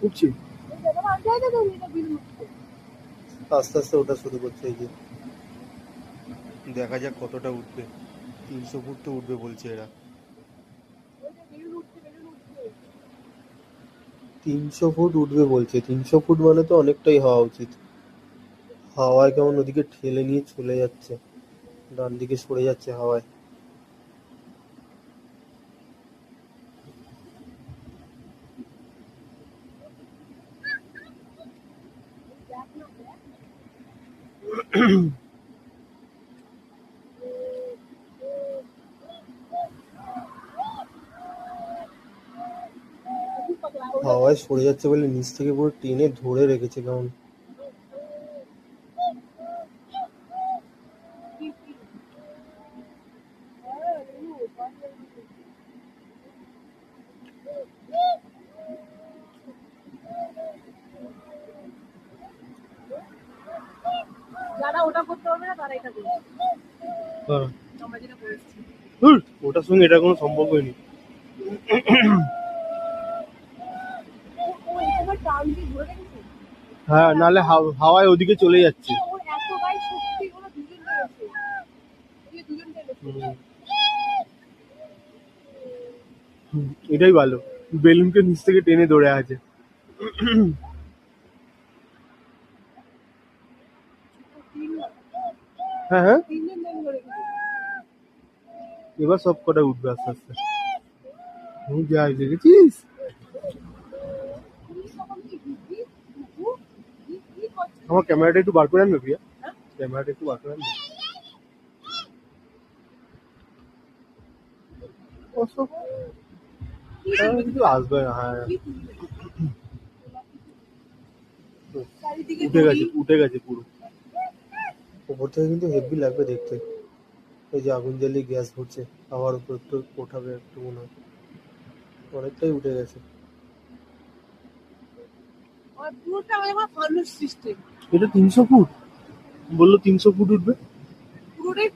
উঠছি, আস্তে আস্তে ওটা শুরু করছে। এই যে দেখা যাক কতটা উঠবে। 300 ফুট তো উঠবে বলছে এরা। 300 ফুট উঠবে বলছে। 300 ফুট মানে তো অনেকটাই হওয়া উচিত। হাওয়ায় কেমন ওদিকে ঠেলে নিয়ে চলে যাচ্ছে, ডান দিকে সরে যাচ্ছে হাওয়ায়। হাওয়ায় সরে যাচ্ছে বলে নিচ থেকে পুরো টেনে ধরে রেখেছে কেমন। যারা ওটা করতে পারবে না তারা এটা করবে। হ্যাঁ, আমরা যেটা বলেছি। ধুর, ওটার সঙ্গে এটা কোনো সম্পর্কই নেই। ও এখানে টান দিয়ে ধরে রেখেছে। হ্যাঁ, নাহলে হাওয়ায় ওদিকে চলে যাচ্ছে। ওর এত গায়ে শক্তি, ওরা দুজন পেরেছে। এই দুজন পেরেছে। এটাই ভালো, বেলুনকে নিচ থেকে টেনে ধরে আছে। হ্যাঁ হ্যাঁ, তিনজন টেনে ধরে রেখেছে। এবার সব কটা উঠবে আস্তে আস্তে। যাই দেখেছিস, আমার ক্যামেরাটা একটু বার করে আনবে প্রিয়া, ক্যামেরাটা একটু বার করে আনবে। ওসব কিছু আসবে না। হ্যাঁ, উঠে গেছে, উঠে গেছে পুরো। উপর থেকে কিন্তু হেভি লাগবে দেখতে। এই যে আগুন জ্বালিয়ে গ্যাস ভরছে, আবার উপর একটু ওঠাবে একটু মনে হয়। অনেকটাই উঠে গেছে। আর পুরোটা আমার ফানুস সিস্টেম। এটা 300 ফুট বললো, 300 ফুট উঠবে। পুরোটাই